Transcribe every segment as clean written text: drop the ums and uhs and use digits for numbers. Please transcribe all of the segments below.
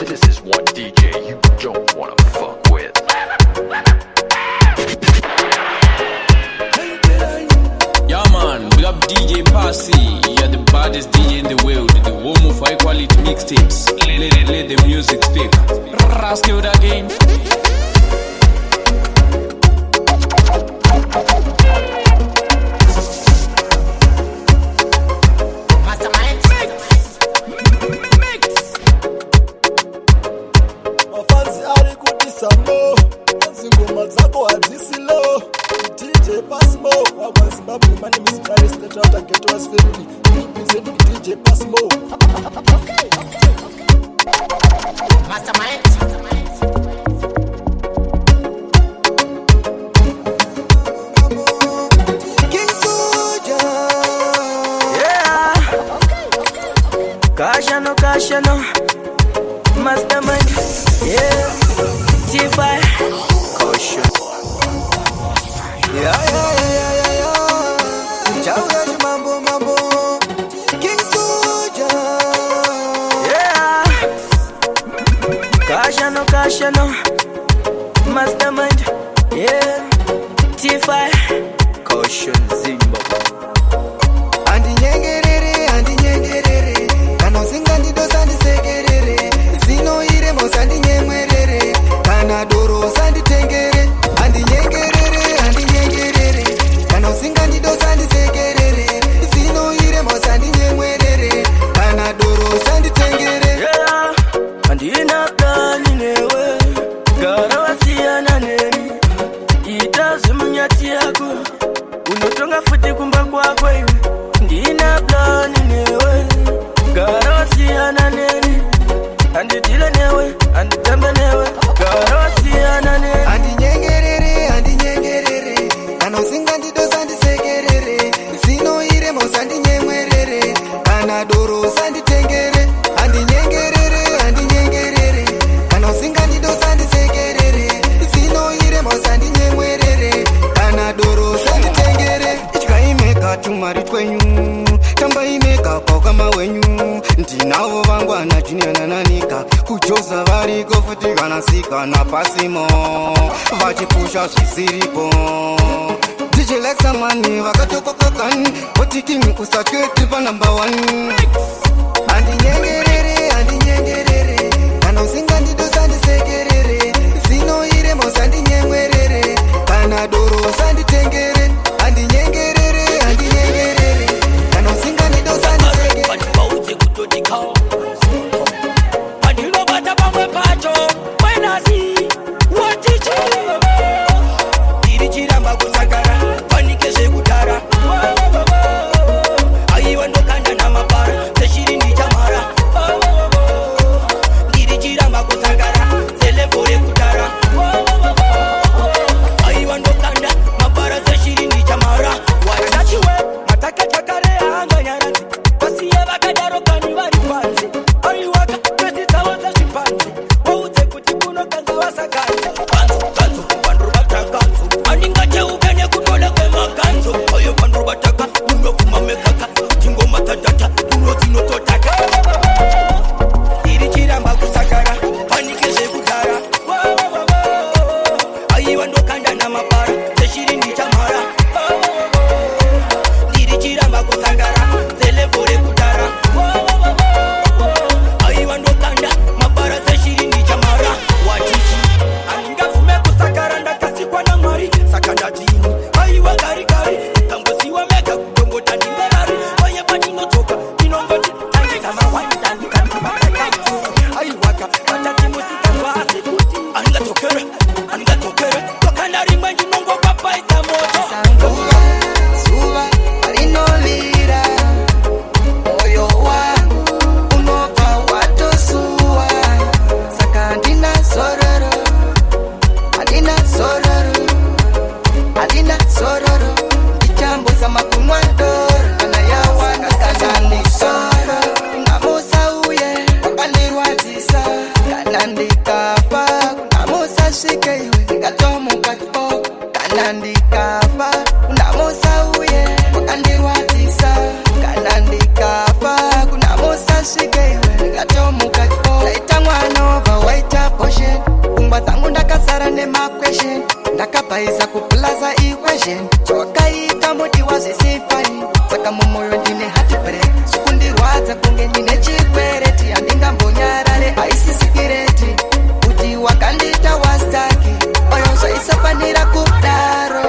This is one DJ you don't wanna fuck with. Yeah man, big up DJ Passy. You're the baddest DJ in the world. The home of high quality mixtapes. Let the music speak. Ask you again. DJ Passmo, I was Zimbabwe, my name is Paris, the drought and get to us family. Representing DJ Passmo. Okay. Mastermind. King Soldier. Yeah. Cashano. Mastermind. Yeah. T5. Caution. Yeah. Chauga mambo. King Soldier. Yeah. Cashano. Mastermind. Yeah. T5. Caution Zimbabwe. Andi nyengerere. Kana singa ndido sandi segerere. Zino ire mo sandi nyemwerere. Kana doro sandi tengere. Andi nyengerere. Kana singa ndido sandi segerere. Zino ire mo sandi nyemwerere. Kana doro sandi tengere. Yeah. Andina plani newe. Gara wasiana neni. Itazimunyati yako. Unotonga futi kumba kwako iwe. Ndina plani newe. Gara wasiana neni. Anditile newe. Anditambe newe. Gara wasiana neni. Andi nyengerere. Kana singa ndido sandi segerere. Zino ire mo sandi nyemwerere. Kana doro sandi tengere. Andi nyengerere. Kana singa ndido sandi segerere. Zino ire mo sandi nyemwerere. Kana doro sandi tengere. Ichikaimeka tumari twenyu. Tamba imeka kwakama wenyu. Ndinavo vangwana juniana nanika. Kujosa variko futi kanasika na pasimo. Vachipusha zvisiripo. DJ Lexa mani vakatokokokani. Otiking usaketi pa number 1. Andi nyengerere. Kana usinga ndido sandi segerere. Zino ire mo sandi nyemwerere. Kana doro sandi tengere. Andi nyengerere. Kana usinga ndido sandi segerere. Nandika pa kuna musa shike iwe ngatomu kakipoko kana ndikafa unamusauye wakandirwadzisa kana ndikafa kuna musasvikeiwe ngatomuka ndaita mwana wabva waita boshen pfungwa dzangu ndakasara nemakweshen ndakabhaisa kuplaza equation zvawakaita muti wazvisifai saka mumwoyo ndine heartbreak zvikundirwadza kunge ndine chikwereti handingambonyarare haisi sikireti kuti wakandita wastaki oyo zvaisafanira kudaro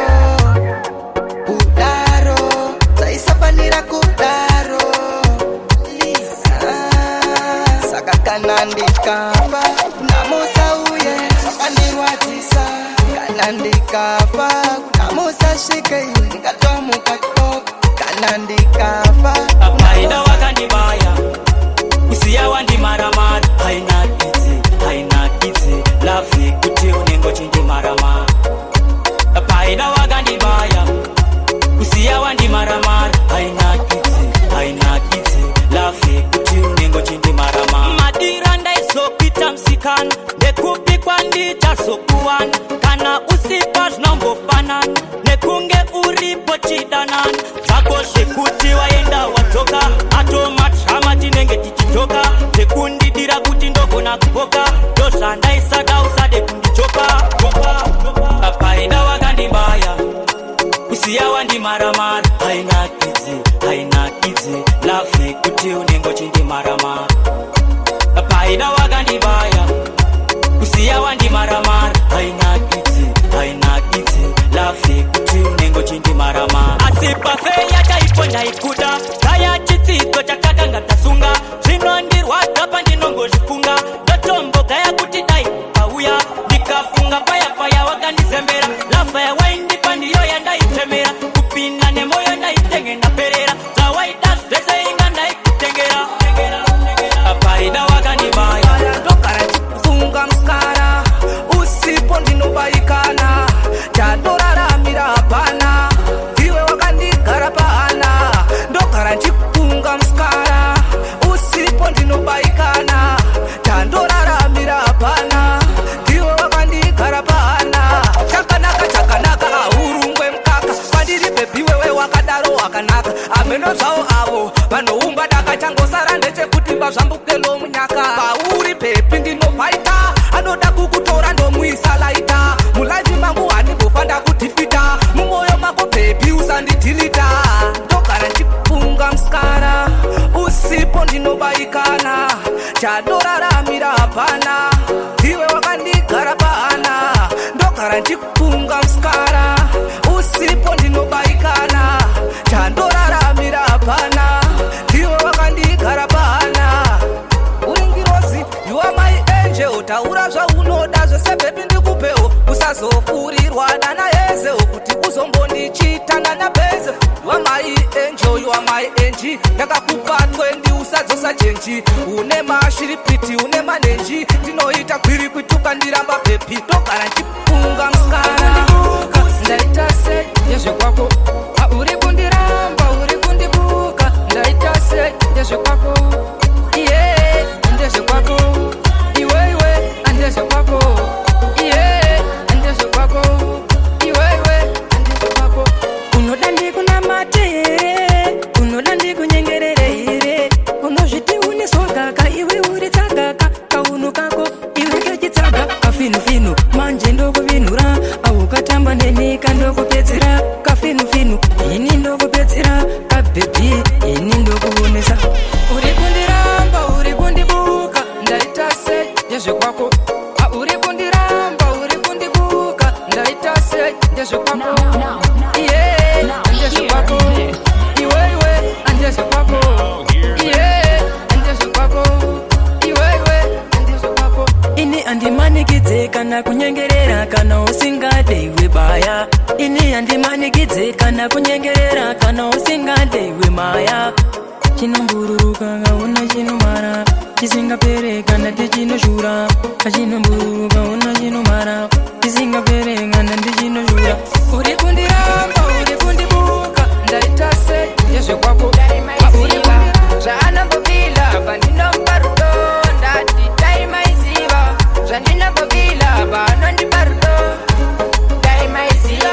zvaisafanira kudaro saka kana ndikafa namusauye wakandirwadzisa kana ndikafa namusasvike iwe ndingatomuka kana ndikafa aida wakandibaya kusiya wandimaramara hainakidze lafi kuti unenge uchindimaramara paida wakandibaya kusiya wandimaramara hainakidze lafi kuti unenge uchindimaramara madira ndaizokuita msikana ndekupikwa ndichazokuwana kana usipa zvinombofanana nekunge uripo chidanana zvako zvekuti waenda wadzoka atomatrama tinenge tichitoka zvekundidira kuti ndogona kupoka ndozvandaisada usade kundichoka paida wakandibaya kusiya wandimaramara hainakidze lafi kuti unenge uchindimaramara paida wakandibaya kusiya wandimaramara hainakidze lafi kuti unenge uchindimaramara asi pafeya chaipo ndaikuda kaya chitsiko chakadanga tasunga zvinondirwadza pandinongozvifunga ndotombogaya kuti dai ukauya ndikafunga paya wakandizembera lafa yawaindipa ndiyo yandaitemera kupinda nemoyo ndaitenge ndaperera zvawaita zvese inga ndaikutengera paida wakandibaya ndogara chifunga muskara usipo ndinobaikana chandoraramira hapana iwe wakandigara pahana ndogara chifunga muskara usipo ndinobaikana chandoraramira hapana iwe wakandigara pahana chakanaka aurungwe mukaka pandiri bhebhi wewe wakadaro wakanaka ameno zvavo avo vanoumba daka changosara ndechekuti mbazvambukelo munyaka pauri bhebhi ndinobhaita anoda kukutora ndomuisa laita mulaifi mangu handimbofanda kudhifita mumwoyo mako bhebhi usandidhilita ndogara ndichifunga muskara usipo ndinobaikana chandoraramira hapana iwe wakandigara pahana ndogara ndichifunga muskara usipo ndinobaikana chandoraramira hapana iwe wakandigara pahana uringirozi you are my angel taura zvaunoda zvese bhebi ndikupewo usazofurirwa dana yezewo kuti uzombondichitana nabeze you are my angel you are my angel ndakakupa 20 usadzosa chenji une mashiripiti une manenji ndinoita kwiri kwituka ndiramba bhebi ndogara ndichifunga muskara ndaita sei ndezvekwako hauri kundiramba uri kundibuka ndaita sei ndezvekwako iye ndezvekwako iwewe andezvekwako iye andezvekwako iwewe andezvekwako unoda ndikunamate here unoda ndikunyengerere here unozviti une sogaka iwe uri tsagaka kaunu kako iwe kechitsaga kafinufinu manje ndokuvinhura aukatamba nenika ndokupedzera kafinufinu ini ndokupedzera kabhebhi ini ndokuonesa uri kundiramba uri kundibuka ndaita sei ndezvekwako hauri kundiramba uri kundibuka ndaita sei ndezvekwako iye ndezvekwako iwewe andezvekwako iye ndezvekwako iwewe andezvekwako ini handimanikidze kana kunyengerera kana usingade iwe baya ini handimanikidze kana kunyengerera kana usingade iwe maya chinombururuka ngauna chinomara chisingapere kana tichinoshura achinombururuka una chinomara chisingapere kana tichinoshura uri kundiramba uri kundibuka ndaita sei ndezvekwako zvaanambovila pandinomba rudo ndati taimaiziva zvandinambovila panondipa rudo taimaiziva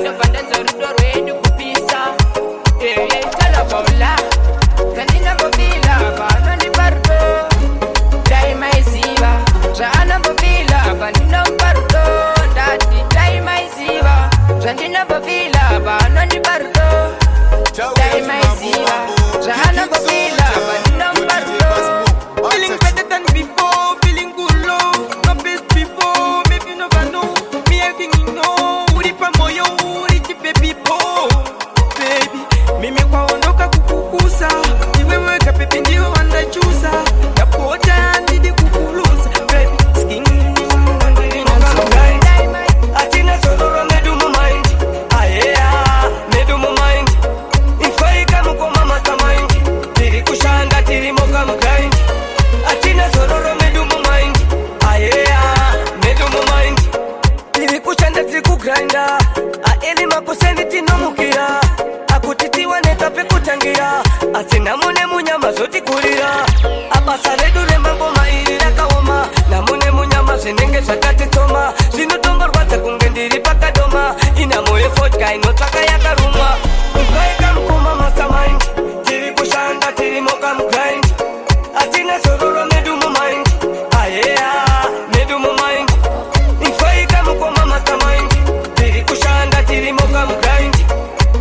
ndobanda zorudo rwedu kupisa talobola zandinambofila vanondiparudo daimaiziva zvaanambofila vandinombarudo ndati daimaiziva zvandinambofila vanondiparudo daimaiziva zvaanambofila vandinombarudo. Feeling better than before, feeling good low. No best before, maybe you never know. Me everything you know, ulipa moyo, ulichi baby po. Baby, mimi kwaondoka kukukusa. Niweweka pepe ndio wanachusa. Yapota ndidi kukulusa. Baby, skin atina solo medu mu mind. Yeah, medu mu mind. Ifai muko mama sa mind. Tiri kushanga tiri moka mkind. Atina sororo medu mu mind. Yeah, medu mu mind. Tiri kushanga tiri kugrinda. Eli makoseni tinomukira. Akutitiwa netape kutangira. Asina mune munyama zoti kurira. Abasa redure mambo mairira kaoma. Na mune munyama zinenge zakati toma. Zinutongo rwata kungendiri pakadoma. Ina moye vodka inotaka yakaruma. Ukaika mkuma mastermind. Tiri kushanga tiri moka mgrind. Atina sororo medu mu mind. Yeah, medu mu mind. Ukaika mkuma mastermind. Tiri kushanga tiri moka mgrind.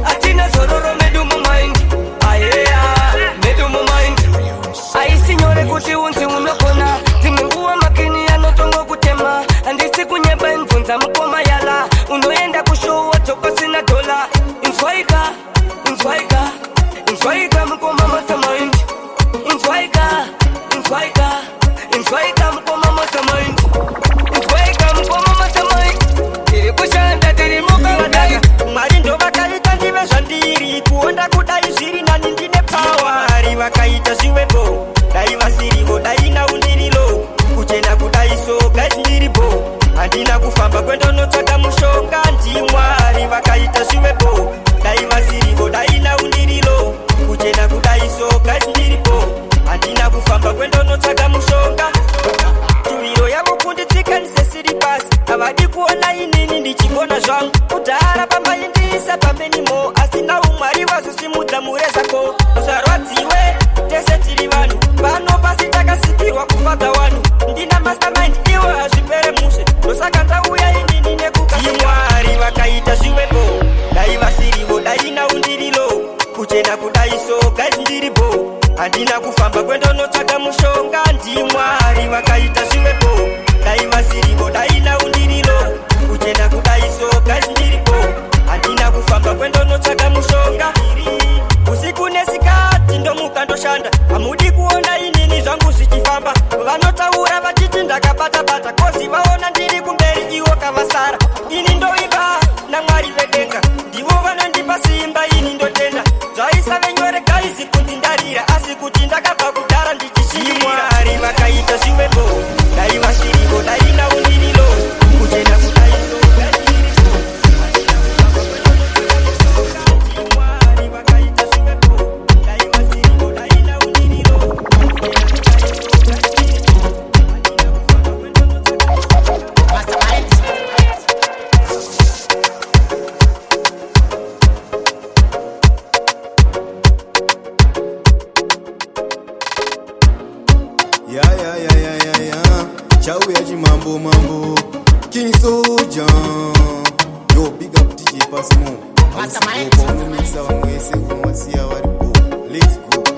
Atina sororo medu mu mind. Yeah, medu mu mind. Aisinyore kuti unzi unokona. Timenguwa makini anotongo kutema. Andisi kunyeba mvunza mkoma yala. Unoenda kushowa toko sina dola. Inswaika, inswaika, inswaika mkoma mastermind. Inswaika, inswaika, inswaika mkoma mastermind. Inswaika mkoma mastermind. Tiri kushanda tiri moka wadai. Marindo wakaita ndive zandiri. Kuonda kudai ziri na nindine power. Wakaita ziwebo. Dai wasirivo, dai na undirilo. Kuchena kudai so, guys ndiribo. Andina kufamba kwendo notaka mushonga ndimwari. Wakaita ziwebo. Dai wasirivo, dai na undirilo. Kuchena kudai so, guys ndiribo. Andina kufamba kwendo notaka mushonga. Tuwiro yavo kunditika nisesiri pasi. Avadi kuona inini ndichigona zvangu. Kudara pamba indisa pambenimo. Asina umwari wazosimudza murezako. Usarwadziwe, tese tiri vanhu. Pano pasi takasikirwa kufadza vanhu. Ndina mastermind iwe hazvipere mushe. Ndosaka ndauya inini nekukasimwari. Vakaita zviwepo. Dai vasirivo, dai naundirilo. Kuchena kudai so, guys ndiribo. Handina kufamba kwendo notsvaga mushonga ndimwari. Vakaita zviwepo. Dai vasirivo, dai naundirilo. Kuchena kudai so, guys ndiribo. Handina kufamba kwendo notsvaga mushonga. Usiku nesikati ndomuka ndoshanda. Hamudi kuona inini zvangu zvichifamba. Vanotaura vachiti ndakabata-bata. Kozi vaona ndiri kumberi iwo kavasara. Ini ndoimba naMwari vedenga. Ndivo vanondipa simba ini ndotenda. Zvaisa venyore gaizi kuti ndarira. Asi kuti ndakabva kudhara ndichishirira. Mwari vakaita zviwepo. Dai vasirivo, dai naundirilo. Kuchena kudai so, dai ndiripo. Mwari vakaita zviwepo. Dai vasirivo, dai naundirilo. Kuchena kudai so, dai ndiripo. Ciao ya mambo King Soldier. Yo, big up DJ Passmo. Let's go.